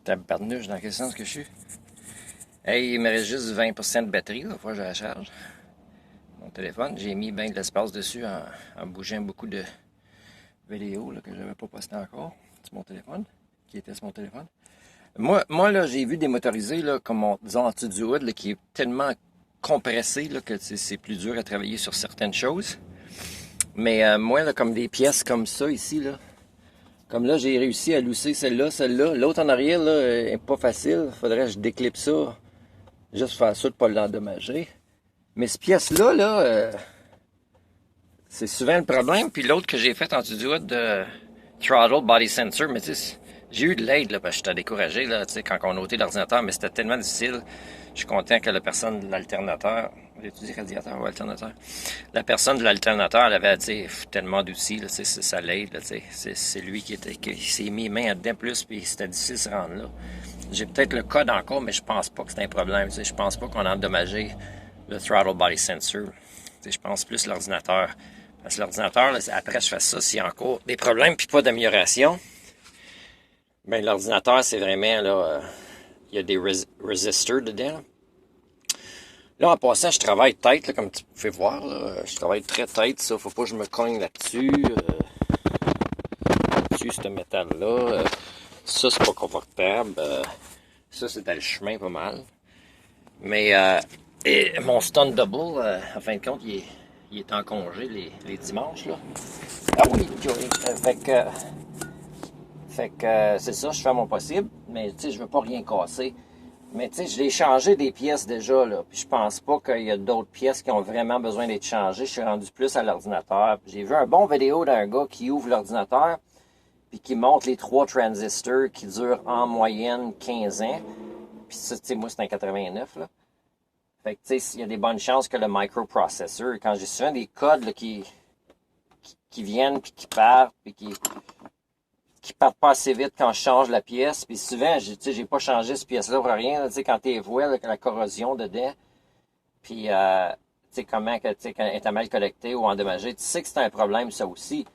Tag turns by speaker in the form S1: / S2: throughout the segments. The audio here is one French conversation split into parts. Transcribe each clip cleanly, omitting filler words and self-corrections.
S1: Tabarnouche, dans quel sens que je suis? Hey, il me reste juste 20% de batterie, là, faut que je la charge. Mon téléphone, j'ai mis bien de l'espace dessus en bougeant beaucoup de vidéos là, que je n'avais pas posté encore sur mon téléphone, qui était sur mon téléphone. Moi là, j'ai vu des motorisés, là, comme disons en dessous du hood, là, qui est tellement compressé là, que c'est plus dur à travailler sur certaines choses. Mais moi, là, comme des pièces comme ça ici, là, comme là, j'ai réussi à lousser celle-là. L'autre en arrière, là, est pas facile. Faudrait que je déclipe ça. Juste faire ça de pas l'endommager. Mais cette pièce-là, c'est souvent le problème. Puis l'autre que j'ai fait en dessous du hood de Throttle Body Sensor, mais tu sais, j'ai eu de l'aide, là, parce que j'étais découragé, là, tu sais, quand on a ôté l'ordinateur, mais c'était tellement difficile. Je suis content que la personne de l'alternateur, j'ai-tu dit radiateur ou alternateur? La personne de l'alternateur, elle avait, tu sais, tellement d'outils, là, tu sais, ça l'aide, là, tu sais. C'est lui qui s'est mis main dedans plus, puis c'était difficile de se rendre là. J'ai peut-être le code encore, mais je pense pas que c'est un problème, tu sais. Je pense pas qu'on a endommagé le Throttle Body Sensor. Tu sais, je pense plus l'ordinateur. Parce que l'ordinateur, là, après je fais ça, s'il y a encore des problèmes puis pas d'amélioration, ben l'ordinateur, c'est vraiment, là, il y a des resistors dedans. Là, en passant, je travaille tête, là, comme tu peux voir, là. Je travaille très tête, ça. Faut pas que je me cogne là-dessus. Dessus, ce métal-là. Ça, c'est pas confortable. Ça, c'est dans le chemin pas mal. Mais et mon stun double, en fin de compte, il est en congé les dimanches, là. Ah oui, Joey. Fait que c'est ça, je fais mon possible. Mais, tu sais, je veux pas rien casser. Mais tu sais, je l'ai changé des pièces déjà, là. Puis je pense pas qu'il y a d'autres pièces qui ont vraiment besoin d'être changées. Je suis rendu plus à l'ordinateur. J'ai vu un bon vidéo d'un gars qui ouvre l'ordinateur puis qui montre les 3 transistors qui durent en moyenne 15 ans. Puis ça, tu sais, moi, c'est un 89, là. Fait que tu sais, il y a des bonnes chances que le microprocessor, quand j'ai souvent des codes là, qui viennent puis qui partent puis qui partent pas assez vite quand je change la pièce. Puis souvent, j'ai pas changé cette pièce-là pour rien. Tu sais, quand tu vois là, la corrosion dedans, puis tu sais, comment que, tu sais, quand elle est mal collectée ou endommagée, tu sais que c'est un problème, ça aussi.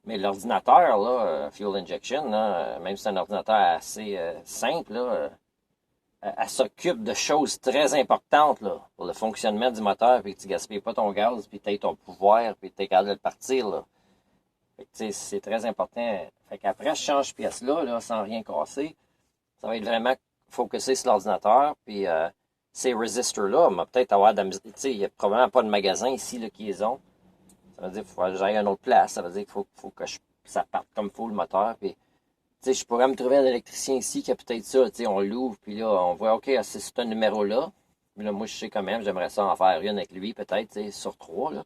S1: Mais l'ordinateur, là, Fuel Injection, là, même si c'est un ordinateur assez simple, là, elle s'occupe de choses très importantes là, pour le fonctionnement du moteur, puis que tu gaspilles pas ton gaz, puis tu aies ton pouvoir, puis tu es capable de le partir. Là. Fait que, tu sais, c'est très important. Fait qu'après, je change cette pièce-là, là, sans rien casser. Ça va être vraiment focusé sur l'ordinateur. Puis ces resistors-là, on va peut-être avoir de la musique. Tu sais, il n'y a probablement pas de magasin ici là, qui les ont. Ça veut dire qu'il faut que j'aille à une autre place. Ça veut dire qu'il faut que ça parte comme il faut le moteur. Puis, tu sais, je pourrais me trouver un électricien ici qui a peut-être ça. Tu sais, on l'ouvre, puis là, on voit, OK, c'est ce numéro-là. Mais là, moi, je sais quand même, j'aimerais ça en faire une avec lui, peut-être, tu sais, sur 3, là.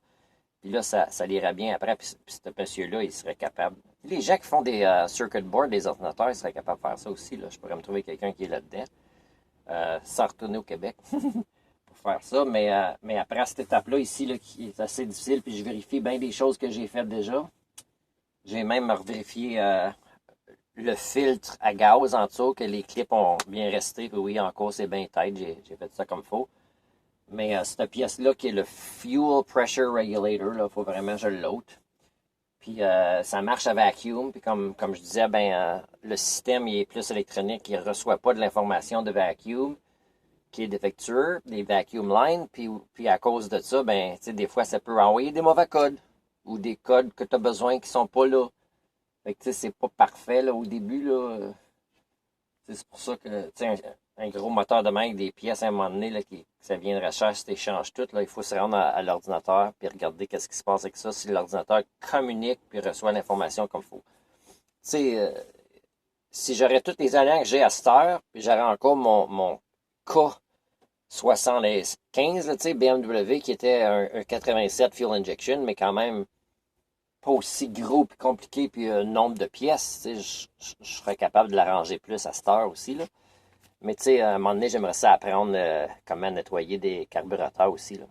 S1: Puis là, ça irait bien après. Puis ce monsieur-là, il serait capable. Les gens qui font des circuit boards, des ordinateurs, ils seraient capables de faire ça aussi. Là. Je pourrais me trouver quelqu'un qui est là-dedans. Sans retourner au Québec pour faire ça. Mais après cette étape-là, ici, là, qui est assez difficile, puis je vérifie bien des choses que j'ai faites déjà. J'ai même revérifié le filtre à gaz en dessous, que les clips ont bien resté. Puis oui, encore, c'est bien tight. J'ai fait ça comme il faut. Mais cette pièce-là, qui est le Fuel Pressure Regulator, il faut vraiment que je l'ôte. Puis ça marche à vacuum. Puis comme je disais, le système il est plus électronique. Il ne reçoit pas de l'information de vacuum qui est défectueux, des vacuum lines. Puis à cause de ça, des fois, ça peut envoyer des mauvais codes. Ou des codes que tu as besoin qui sont pas là. Fait que c'est pas parfait là, au début. Là. C'est pour ça que un gros moteur de même avec des pièces à un moment donné, là, que ça vient de recherche, si tu échanges tout, là, il faut se rendre à l'ordinateur puis regarder qu'est-ce qui se passe avec ça, si l'ordinateur communique puis reçoit l'information comme il faut. Tu sais, si j'aurais toutes les années que j'ai à cette heure, puis j'aurais encore mon K75, là, BMW, qui était un 87 Fuel Injection, mais quand même pas aussi gros puis compliqué puis nombre de pièces, je serais capable de l'arranger plus à cette heure aussi, là. Mais tu sais, à un moment donné, j'aimerais ça apprendre comment nettoyer des carburateurs aussi, là.